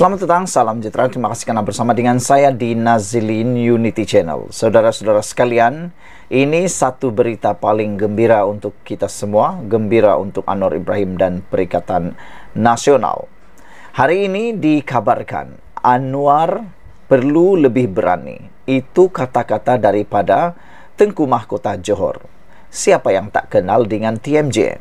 Selamat datang, salam sejahtera. Terima kasih karena bersama dengan saya di Nazilin Unity Channel. Saudara-saudara sekalian, ini satu berita paling gembira untuk kita semua, gembira untuk Anwar Ibrahim dan Perikatan Nasional. Hari ini dikabarkan Anwar perlu lebih berani. Itu kata-kata daripada Tengku Mahkota Johor. Siapa yang tak kenal dengan TMJ?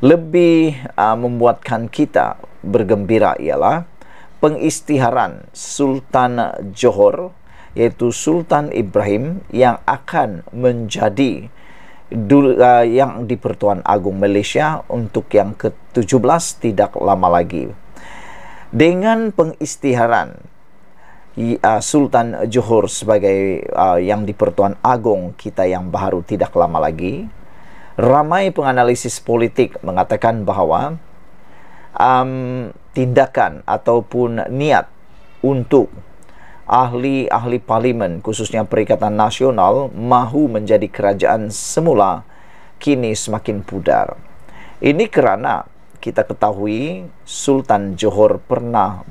Lebih membuatkan kita bergembira ialah pengisytiharan Sultan Johor, yaitu Sultan Ibrahim, yang akan menjadi yang di Pertuan Agung Malaysia untuk yang ke-17 tidak lama lagi. Dengan pengisytiharan Sultan Johor sebagai yang di Pertuan Agung kita yang baru tidak lama lagi, ramai penganalisis politik mengatakan bahawa tindakan ataupun niat untuk ahli-ahli parlimen khususnya Perikatan Nasional mahu menjadi kerajaan semula kini semakin pudar. Ini kerana kita ketahui Sultan Johor pernah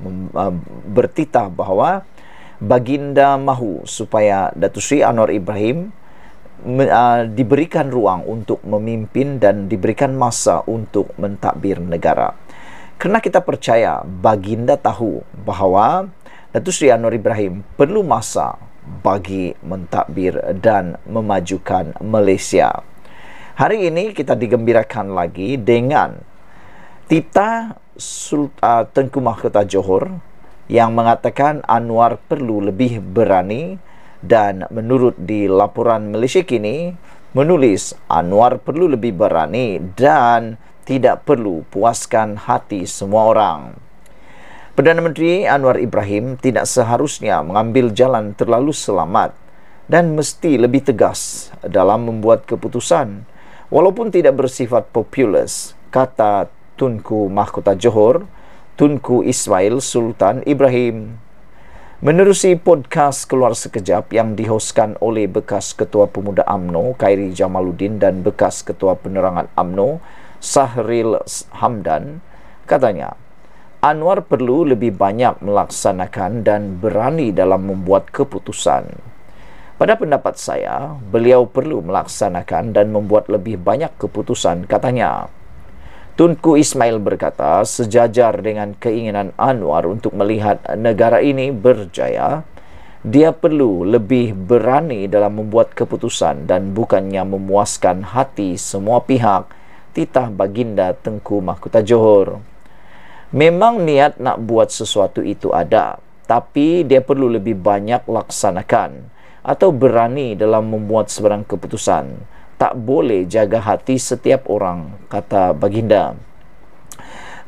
bertitah bahawa baginda mahu supaya Datuk Seri Anwar Ibrahim diberikan ruang untuk memimpin dan diberikan masa untuk mentadbir negara. Kerana kita percaya baginda tahu bahawa Datuk Seri Anwar Ibrahim perlu masa bagi mentadbir dan memajukan Malaysia. Hari ini kita digembirakan lagi dengan titah Tengku Mahkota Johor yang mengatakan Anwar perlu lebih berani, dan menurut di laporan Malaysia Kini menulis Anwar perlu lebih berani dan tidak perlu puaskan hati semua orang. Perdana Menteri Anwar Ibrahim tidak seharusnya mengambil jalan terlalu selamat dan mesti lebih tegas dalam membuat keputusan walaupun tidak bersifat populis, kata Tunku Mahkota Johor, Tunku Ismail Sultan Ibrahim. Menerusi podcast Keluar Sekejap yang dihoskan oleh bekas Ketua Pemuda UMNO Khairi Jamaluddin dan bekas Ketua Penerangan UMNO Sahril Hamdan, katanya Anwar perlu lebih banyak melaksanakan dan berani dalam membuat keputusan. Pada pendapat saya, beliau perlu melaksanakan dan membuat lebih banyak keputusan, katanya. Tunku Ismail berkata, sejajar dengan keinginan Anwar untuk melihat negara ini berjaya, dia perlu lebih berani dalam membuat keputusan dan bukannya memuaskan hati semua pihak, titah baginda Tengku Mahkota Johor. Memang niat nak buat sesuatu itu ada, tapi dia perlu lebih banyak laksanakan atau berani dalam membuat sebarang keputusan. Tak boleh jaga hati setiap orang, kata baginda.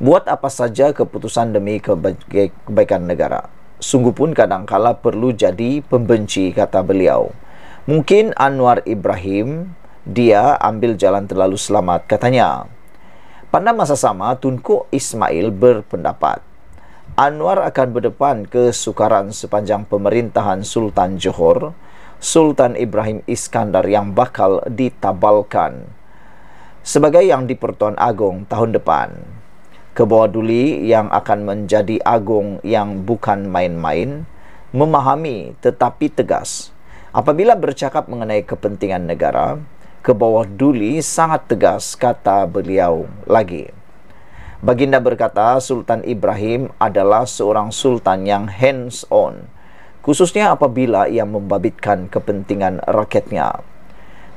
Buat apa saja keputusan demi kebaikan negara. Sungguh pun kadangkala perlu jadi pembenci, kata beliau. Mungkin Anwar Ibrahim, dia ambil jalan terlalu selamat, katanya. Pada masa sama, Tunku Ismail berpendapat Anwar akan berdepan ke sukaran sepanjang pemerintahan Sultan Johor, Sultan Ibrahim Iskandar yang bakal ditabalkan sebagai yang di Pertuan Agung tahun depan. Ke bawah Duli yang akan menjadi agung yang bukan main-main, memahami tetapi tegas. Apabila bercakap mengenai kepentingan negara, ke bawah Duli sangat tegas, kata beliau lagi. Baginda berkata Sultan Ibrahim adalah seorang sultan yang hands-on, khususnya apabila ia membabitkan kepentingan rakyatnya.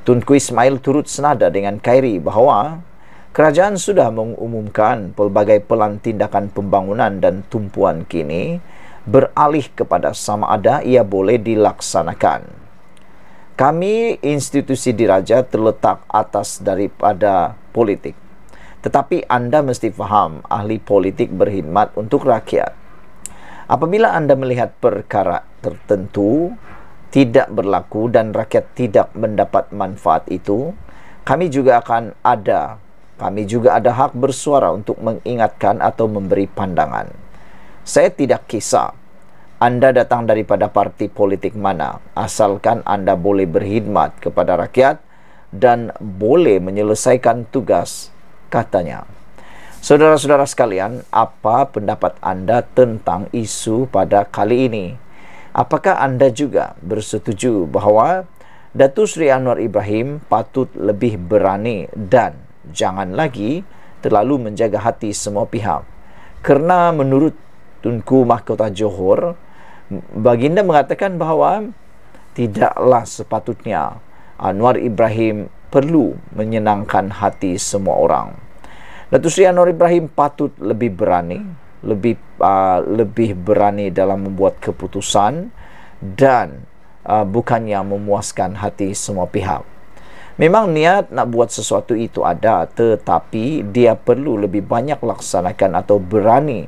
Tunku Ismail turut senada dengan Khairi bahawa kerajaan sudah mengumumkan pelbagai pelan tindakan pembangunan dan tumpuan kini beralih kepada sama ada ia boleh dilaksanakan. Kami institusi diraja terletak atas daripada politik. Tetapi anda mesti faham ahli politik berkhidmat untuk rakyat. Apabila anda melihat perkara tertentu tidak berlaku dan rakyat tidak mendapat manfaat itu, kami juga ada hak bersuara untuk mengingatkan atau memberi pandangan. Saya tidak kisah anda datang daripada parti politik mana, asalkan anda boleh berkhidmat kepada rakyat dan boleh menyelesaikan tugas, katanya. Saudara-saudara sekalian, apa pendapat Anda tentang isu pada kali ini? Apakah Anda juga bersetuju bahwa Datuk Seri Anwar Ibrahim patut lebih berani dan jangan lagi terlalu menjaga hati semua pihak? Kerana menurut Tunku Mahkota Johor, baginda mengatakan bahawa tidaklah sepatutnya Anwar Ibrahim perlu menyenangkan hati semua orang. Datuk Seri Anwar Ibrahim patut lebih berani, lebih berani dalam membuat keputusan dan bukannya memuaskan hati semua pihak. Memang niat nak buat sesuatu itu ada, tetapi dia perlu lebih banyak laksanakan atau berani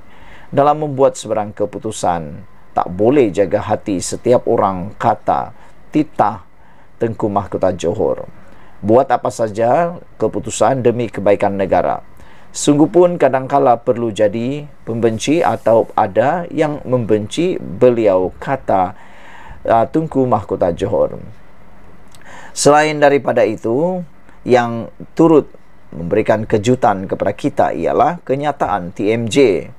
dalam membuat sebarang keputusan. Tak boleh jaga hati setiap orang kata titah Tengku Mahkota Johor. Buat apa saja keputusan demi kebaikan negara. Sungguh pun kadangkala perlu jadi pembenci atau ada yang membenci beliau, kata Tunku Mahkota Johor. Selain daripada itu, yang turut memberikan kejutan kepada kita ialah kenyataan TMJ.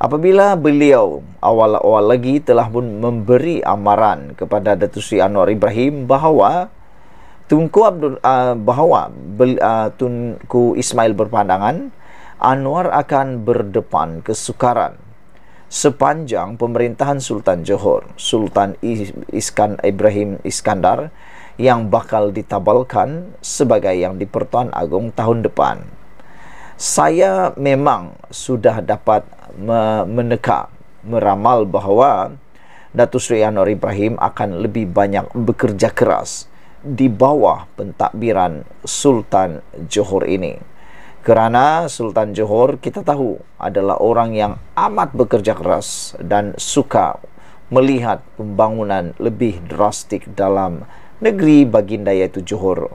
Apabila beliau awal-awal lagi telah pun memberi amaran kepada Datuk Seri Anwar Ibrahim bahawa Tunku Ismail berpandangan Anwar akan berdepan kesukaran sepanjang pemerintahan Sultan Johor, Sultan Ibrahim Iskandar, yang bakal ditabalkan sebagai yang di Pertuan Agong tahun depan. Saya memang sudah dapat meneka, meramal bahawa Datuk Seri Anwar Ibrahim akan lebih banyak bekerja keras di bawah pentadbiran Sultan Johor ini. Kerana Sultan Johor kita tahu adalah orang yang amat bekerja keras dan suka melihat pembangunan lebih drastik dalam negeri baginda iaitu Johor.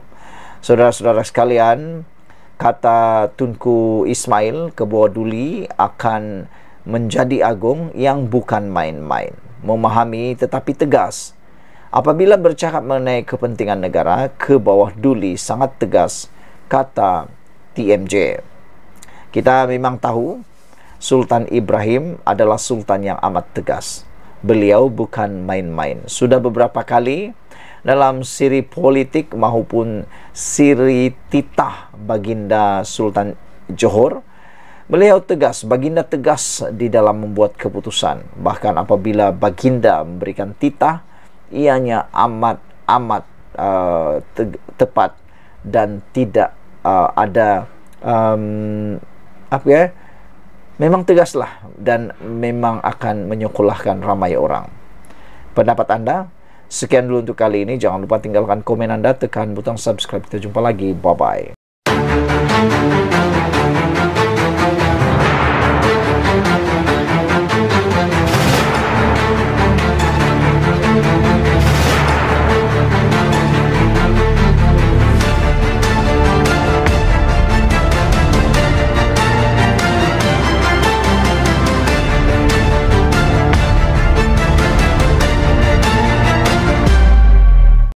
Saudara-saudara sekalian, kata Tunku Ismail, Kebua Duli akan menjadi agung yang bukan main-main, memahami tetapi tegas. Apabila bercakap mengenai kepentingan negara, Kebua Duli sangat tegas, kata TMJ. Kita memang tahu Sultan Ibrahim adalah sultan yang amat tegas. Beliau bukan main-main. Sudah beberapa kali dalam siri politik maupun siri titah baginda Sultan Johor, beliau tegas, baginda tegas di dalam membuat keputusan. Bahkan apabila baginda memberikan titah, ianya amat tepat dan tidak ada memang tegaslah dan memang akan menyekolahkan ramai orang. Pendapat Anda? Sekian dulu untuk kali ini. Jangan lupa tinggalkan komen Anda, tekan butang subscribe. Kita jumpa lagi. Bye-bye.